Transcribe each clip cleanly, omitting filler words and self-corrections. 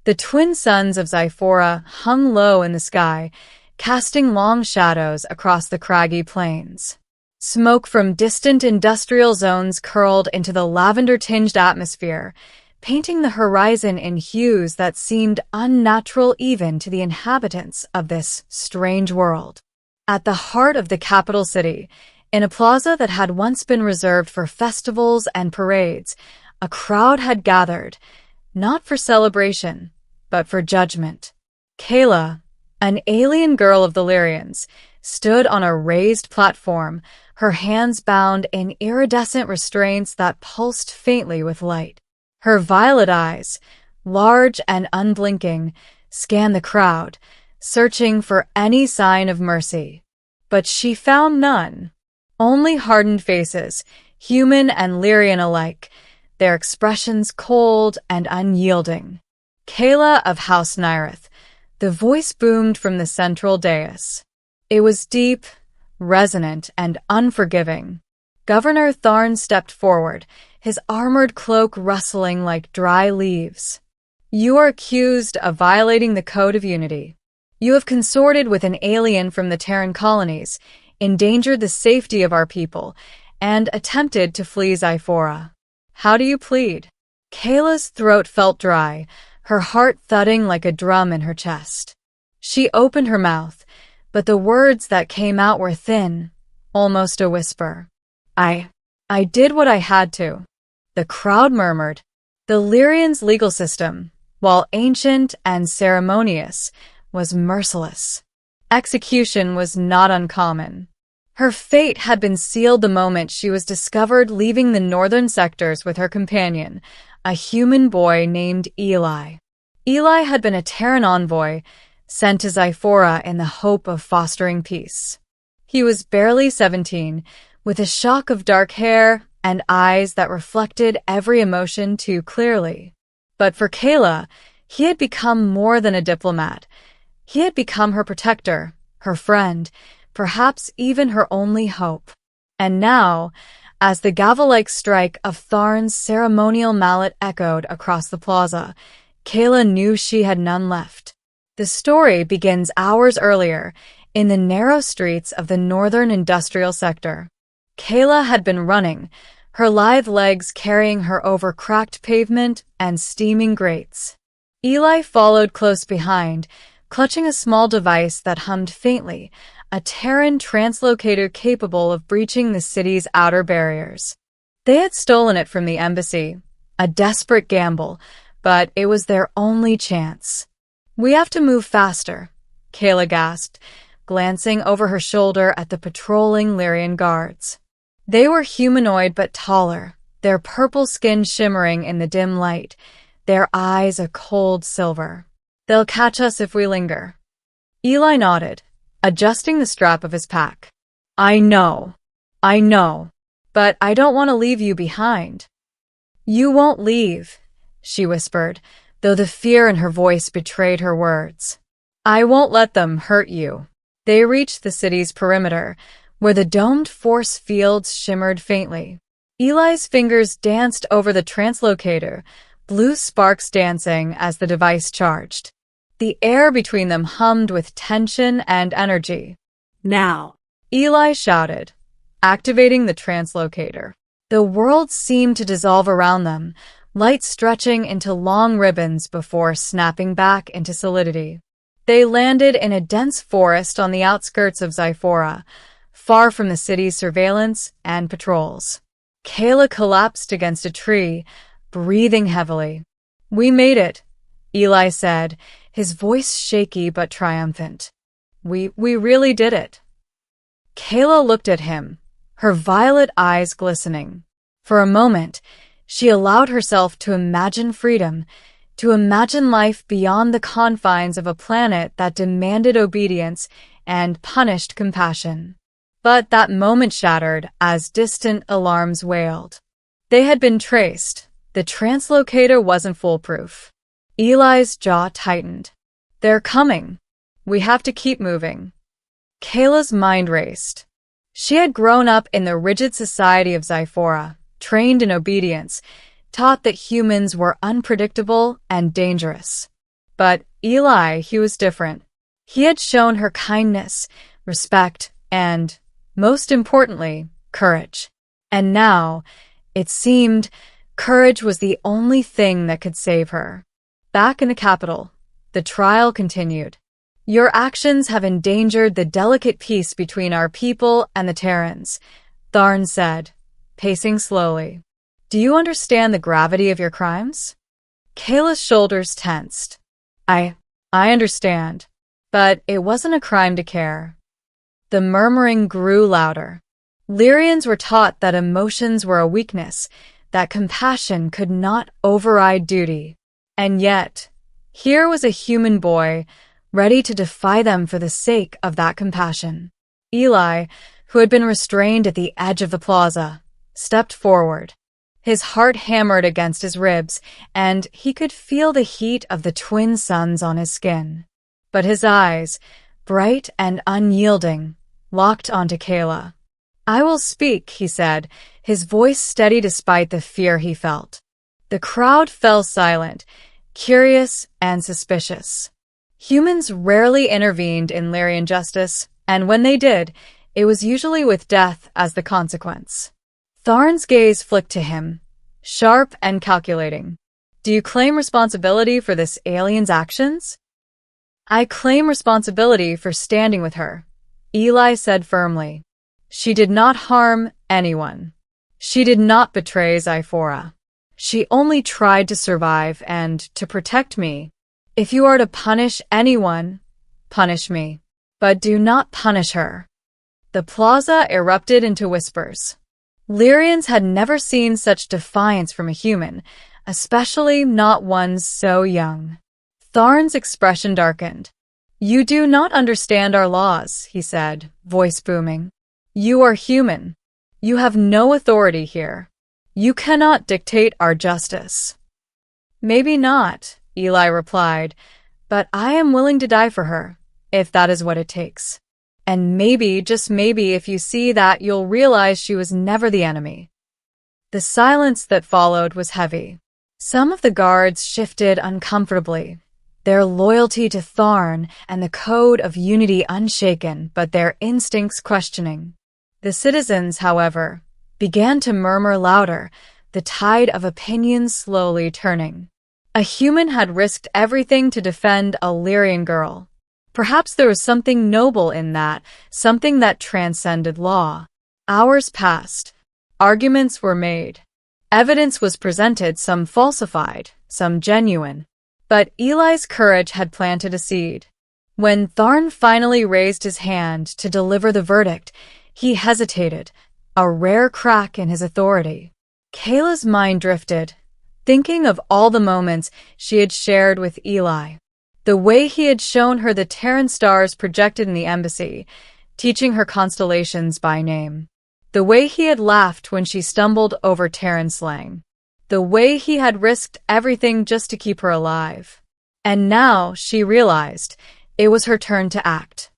The twin suns of Xiphora hung low in the sky, casting long shadows across the craggy plains. Smoke from distant industrial zones curled into the lavender-tinged atmosphere, painting the horizon in hues that seemed unnatural even to the inhabitants of this strange world. At the heart of the capital city, in a plaza that had once been reserved for festivals and parades, a crowd had gathered, not for celebration, but for judgment. Kayla, an alien girl of the Lyrians, stood on a raised platform, her hands bound in iridescent restraints that pulsed faintly with light. Her violet eyes, large and unblinking, scanned the crowd, searching for any sign of mercy. But she found none. Only hardened faces, human and Lyrian alike, their expressions cold and unyielding. Kayla of House Nyrith, the voice boomed from the central dais. It was deep, resonant, and unforgiving. Governor Tharn stepped forward, his armored cloak rustling like dry leaves. You are accused of violating the Code of Unity. You have consorted with an alien from the Terran colonies, endangered the safety of our people, and attempted to flee Xiphora. How do you plead? Kayla's throat felt dry, her heart thudding like a drum in her chest. She opened her mouth, but the words that came out were thin, almost a whisper. I did what I had to. The crowd murmured. The Lyrians' legal system, while ancient and ceremonious, was merciless. Execution was not uncommon. Her fate had been sealed the moment she was discovered leaving the northern sectors with her companion, a human boy named Eli. Eli had been a Terran envoy, sent to Xiphora in the hope of fostering peace. He was barely 17, with a shock of dark hair and eyes that reflected every emotion too clearly. But for Kayla, he had become more than a diplomat. He had become her protector, her friend, perhaps even her only hope. And now, as the gavel-like strike of Tharn's ceremonial mallet echoed across the plaza, Kayla knew she had none left. The story begins hours earlier, in the narrow streets of the northern industrial sector. Kayla had been running, her lithe legs carrying her over cracked pavement and steaming grates. Eli followed close behind, clutching a small device that hummed faintly, a Terran translocator capable of breaching the city's outer barriers. They had stolen it from the embassy, a desperate gamble, but it was their only chance. We have to move faster, Kayla gasped, glancing over her shoulder at the patrolling Lyrian guards. They were humanoid but taller, their purple skin shimmering in the dim light, their eyes a cold silver. They'll catch us if we linger. Eli nodded, adjusting the strap of his pack. I know, but I don't want to leave you behind. You won't leave, she whispered, though the fear in her voice betrayed her words. I won't let them hurt you. They reached the city's perimeter, where the domed force fields shimmered faintly. Eli's fingers danced over the translocator, blue sparks dancing as the device charged. The air between them hummed with tension and energy. Now, Eli shouted, activating the translocator. The world seemed to dissolve around them, light stretching into long ribbons before snapping back into solidity. They landed in a dense forest on the outskirts of Xiphora, far from the city's surveillance and patrols. Kayla collapsed against a tree, breathing heavily. We made it, Eli said, his voice shaky but triumphant. We really did it. Kayla looked at him, her violet eyes glistening. For a moment, she allowed herself to imagine freedom, to imagine life beyond the confines of a planet that demanded obedience and punished compassion. But that moment shattered as distant alarms wailed. They had been traced. The translocator wasn't foolproof. Eli's jaw tightened. They're coming. We have to keep moving. Kayla's mind raced. She had grown up in the rigid society of Xiphora, trained in obedience, taught that humans were unpredictable and dangerous. But Eli, he was different. He had shown her kindness, respect, and, most importantly, courage. And now, it seemed, courage was the only thing that could save her. Back in the capital, the trial continued. Your actions have endangered the delicate peace between our people and the Terrans, Tharn said, pacing slowly. Do you understand the gravity of your crimes? Kayla's shoulders tensed. I understand. But it wasn't a crime to care. The murmuring grew louder. Lyrians were taught that emotions were a weakness, that compassion could not override duty. And yet, here was a human boy, ready to defy them for the sake of that compassion. Eli, who had been restrained at the edge of the plaza, stepped forward. His heart hammered against his ribs, and he could feel the heat of the twin suns on his skin. But his eyes, bright and unyielding, locked onto Kayla. I will speak, he said, his voice steady despite the fear he felt. The crowd fell silent, curious and suspicious. Humans rarely intervened in Lyrian justice, and when they did, it was usually with death as the consequence. Tharn's gaze flicked to him, sharp and calculating. Do you claim responsibility for this alien's actions? I claim responsibility for standing with her, Eli said firmly. She did not harm anyone. She did not betray Zyphora. She only tried to survive and to protect me. If you are to punish anyone, punish me. But do not punish her. The plaza erupted into whispers. Lyrians had never seen such defiance from a human, especially not one so young. Tharn's expression darkened. You do not understand our laws, he said, voice booming. You are human. You have no authority here. You cannot dictate our justice. Maybe not, Eli replied, but I am willing to die for her, if that is what it takes. And maybe, just maybe, if you see that, you'll realize she was never the enemy. The silence that followed was heavy. Some of the guards shifted uncomfortably, their loyalty to Tharn and the code of unity unshaken, but their instincts questioning. The citizens, however, began to murmur louder, the tide of opinion slowly turning. A human had risked everything to defend a Lyrian girl. Perhaps there was something noble in that, something that transcended law. Hours passed. Arguments were made. Evidence was presented, some falsified, some genuine. But Eli's courage had planted a seed. When Tharn finally raised his hand to deliver the verdict, he hesitated, a rare crack in his authority. Kayla's mind drifted, thinking of all the moments she had shared with Eli. The way he had shown her the Terran stars projected in the embassy, teaching her constellations by name. The way he had laughed when she stumbled over Terran slang. The way he had risked everything just to keep her alive. And now she realized it was her turn to act.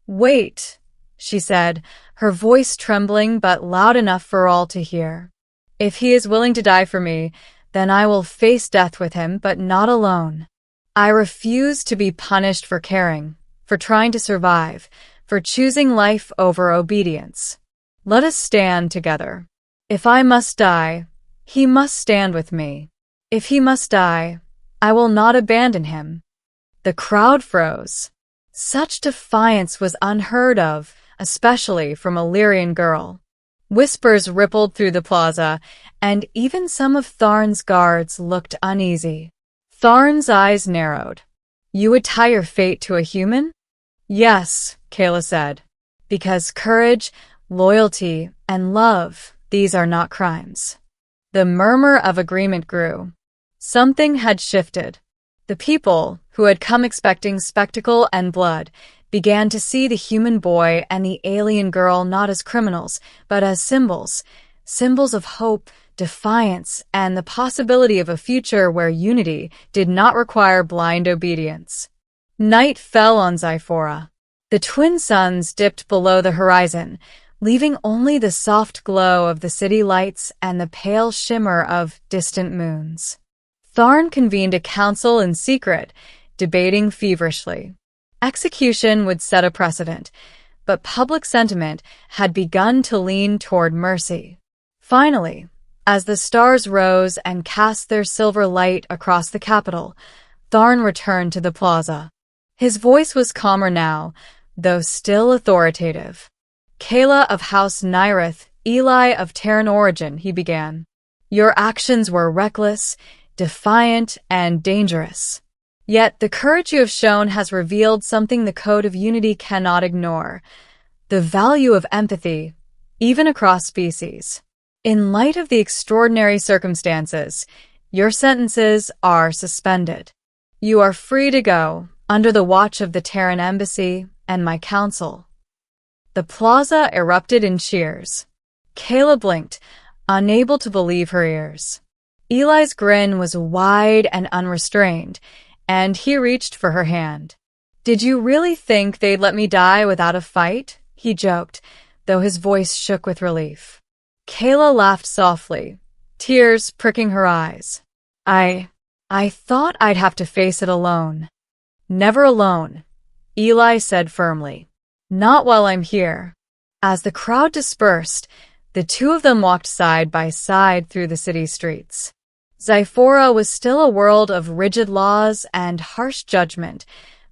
Wait, she said, her voice trembling but loud enough for all to hear. If he is willing to die for me, then I will face death with him, but not alone. I refuse to be punished for caring, for trying to survive, for choosing life over obedience. Let us stand together. If I must die, he must stand with me. If he must die, I will not abandon him. The crowd froze. Such defiance was unheard of, especially from a Lyrian girl. Whispers rippled through the plaza, and even some of Tharn's guards looked uneasy. Tharn's eyes narrowed. You would tie your fate to a human? Yes, Kayla said. Because courage, loyalty, and love, these are not crimes. The murmur of agreement grew. Something had shifted. The people, who had come expecting spectacle and blood, began to see the human boy and the alien girl not as criminals, but as symbols of hope, defiance, and the possibility of a future where unity did not require blind obedience. Night fell on Zyphora. The twin suns dipped below the horizon, leaving only the soft glow of the city lights and the pale shimmer of distant moons. Tharn convened a council in secret, debating feverishly. Execution would set a precedent, but public sentiment had begun to lean toward mercy. Finally, as the stars rose and cast their silver light across the capital, Tharn returned to the plaza. His voice was calmer now, though still authoritative. "Kayla of House Nyrith, Eli of Terran origin," he began. "Your actions were reckless, defiant, and dangerous. Yet the courage you have shown has revealed something the Code of Unity cannot ignore: the value of empathy, even across species. In light of the extraordinary circumstances, your sentences are suspended. You are free to go, under the watch of the Terran Embassy and my council." The plaza erupted in cheers. Kayla blinked, unable to believe her ears. Eli's grin was wide and unrestrained, and he reached for her hand. "Did you really think they'd let me die without a fight?" he joked, though his voice shook with relief. Kayla laughed softly, tears pricking her eyes. I thought I'd have to face it alone." "Never alone," Eli said firmly. "Not while I'm here." As the crowd dispersed, the two of them walked side by side through the city streets. Zyphora was still a world of rigid laws and harsh judgment,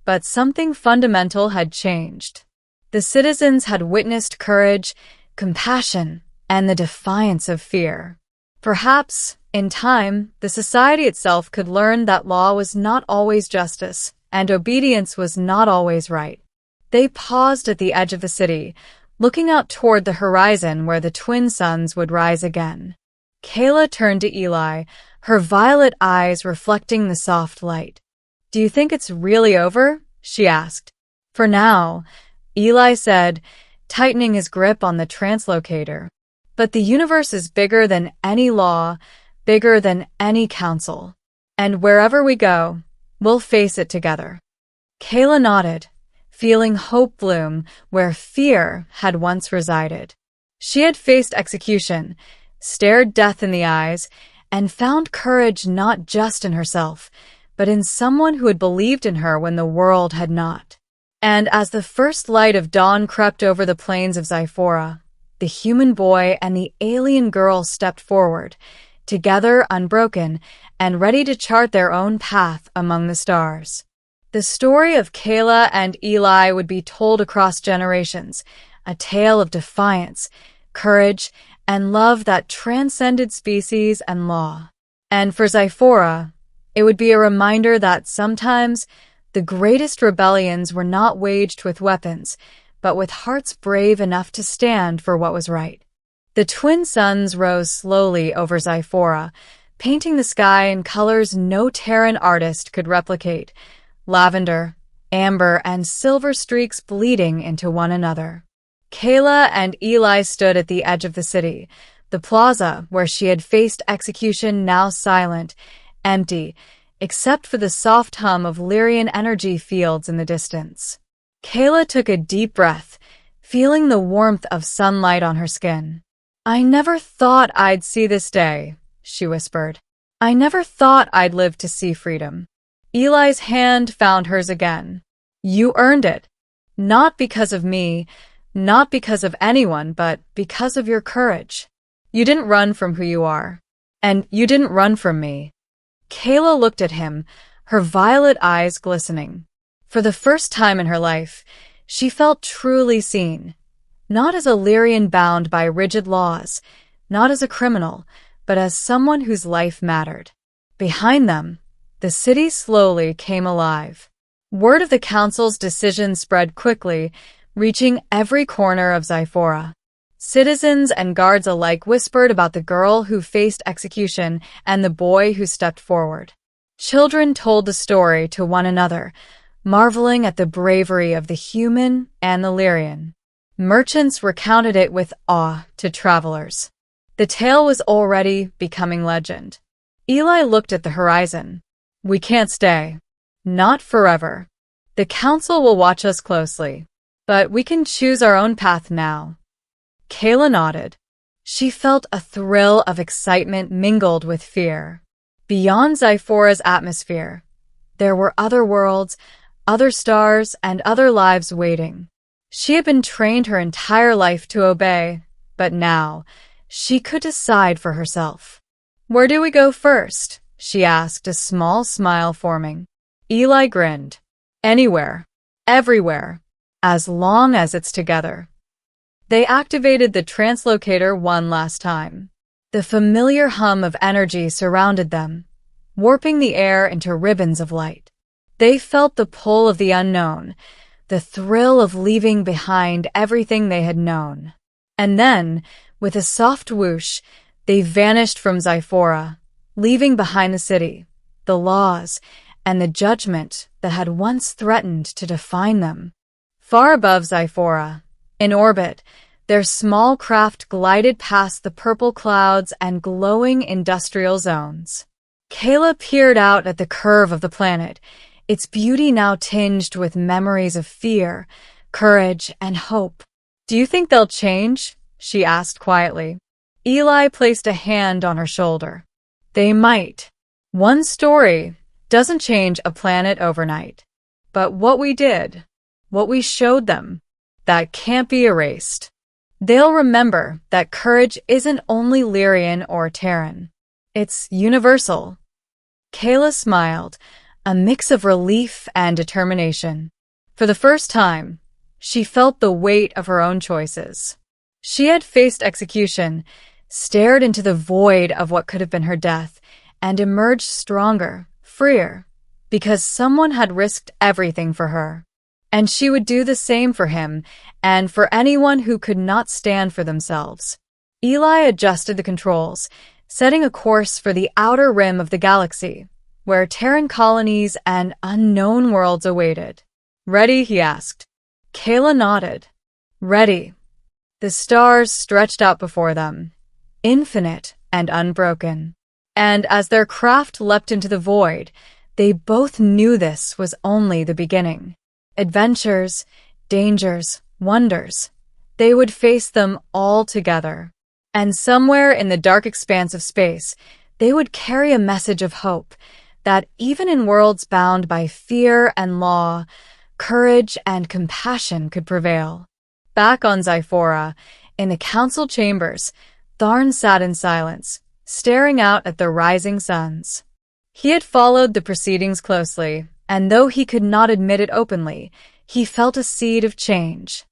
but something fundamental had changed. The citizens had witnessed courage, compassion, and the defiance of fear. Perhaps, in time, the society itself could learn that law was not always justice, and obedience was not always right. They paused at the edge of the city, looking out toward the horizon where the twin suns would rise again. Kayla turned to Eli, her violet eyes reflecting the soft light. "Do you think it's really over?" she asked. "For now," Eli said, tightening his grip on the translocator. "But the universe is bigger than any law, bigger than any council. And wherever we go, we'll face it together." Kayla nodded, feeling hope bloom where fear had once resided. She had faced execution, stared death in the eyes, and found courage not just in herself, but in someone who had believed in her when the world had not. And as the first light of dawn crept over the plains of Zyphora, the human boy and the alien girl stepped forward, together unbroken and ready to chart their own path among the stars. The story of Kayla and Eli would be told across generations, a tale of defiance, courage, and love that transcended species and law. And for Zyphora, it would be a reminder that sometimes the greatest rebellions were not waged with weapons, but with hearts brave enough to stand for what was right. The twin suns rose slowly over Zyphora, painting the sky in colors no Terran artist could replicate: lavender, amber, and silver streaks bleeding into one another. Kayla and Eli stood at the edge of the city, the plaza where she had faced execution now silent, empty, except for the soft hum of Lyrian energy fields in the distance. Kayla took a deep breath, feeling the warmth of sunlight on her skin. "I never thought I'd see this day," she whispered. "I never thought I'd live to see freedom." Eli's hand found hers again. "You earned it. Not because of me, not because of anyone, but because of your courage. You didn't run from who you are. And you didn't run from me." Kayla looked at him, her violet eyes glistening. For the first time in her life, she felt truly seen. Not as a Lyrian bound by rigid laws, not as a criminal, but as someone whose life mattered. Behind them, the city slowly came alive. Word of the council's decision spread quickly, reaching every corner of Zyphora. Citizens and guards alike whispered about the girl who faced execution and the boy who stepped forward. Children told the story to one another, marveling at the bravery of the human and the Lyrian. Merchants recounted it with awe to travelers. The tale was already becoming legend. Eli looked at the horizon. "We can't stay. Not forever. The council will watch us closely. But we can choose our own path now." Kayla nodded. She felt a thrill of excitement mingled with fear. Beyond Zyphora's atmosphere, There were other worlds, other stars, and other lives waiting. She had been trained her entire life to obey, but now she could decide for herself. "Where do we go first?" she asked, a small smile forming. Eli grinned. "Anywhere. Everywhere. As long as it's together." They activated the translocator one last time. The familiar hum of energy surrounded them, warping the air into ribbons of light. They felt the pull of the unknown, the thrill of leaving behind everything they had known. And then, with a soft whoosh, they vanished from Zyphora, leaving behind the city, the laws, and the judgment that had once threatened to define them. Far above Zyphora, in orbit, their small craft glided past the purple clouds and glowing industrial zones. Kayla peered out at the curve of the planet, its beauty now tinged with memories of fear, courage, and hope. "Do you think they'll change?" she asked quietly. Eli placed a hand on her shoulder. "They might. One story doesn't change a planet overnight. But what we did, what we showed them, that can't be erased. They'll remember that courage isn't only Lyrian or Terran. It's universal." Kayla smiled, a mix of relief and determination. For the first time, she felt the weight of her own choices. She had faced execution, stared into the void of what could have been her death, and emerged stronger, freer, because someone had risked everything for her. And she would do the same for him, and for anyone who could not stand for themselves. Eli adjusted the controls, setting a course for the outer rim of the galaxy, where Terran colonies and unknown worlds awaited. "Ready?" he asked. Kayla nodded. "Ready." The stars stretched out before them, infinite and unbroken. And as their craft leapt into the void, they both knew this was only the beginning. Adventures, dangers, wonders. They would face them all together. And somewhere in the dark expanse of space, they would carry a message of hope that even in worlds bound by fear and law, courage and compassion could prevail. Back on Zyphora, in the council chambers, Tharn sat in silence, staring out at the rising suns. He had followed the proceedings closely, and though he could not admit it openly, he felt a seed of change.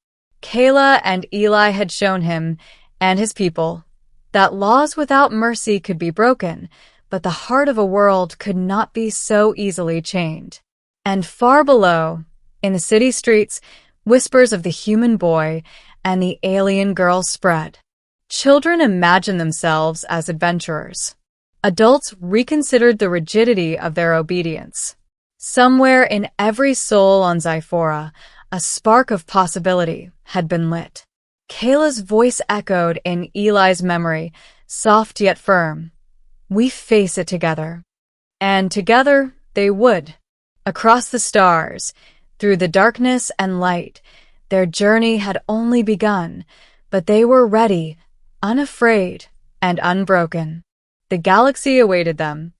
Kayla and Eli had shown him, and his people, that laws without mercy could be broken, but the heart of a world could not be so easily chained. And far below, in the city streets, whispers of the human boy and the alien girl spread. Children imagined themselves as adventurers. Adults reconsidered the rigidity of their obedience. Somewhere in every soul on Zyphora, a spark of possibility had been lit. Kayla's voice echoed in Eli's memory, soft yet firm. "We face it together." And together they would. Across the stars, through the darkness and light, their journey had only begun, but they were ready, unafraid, and unbroken. The galaxy awaited them,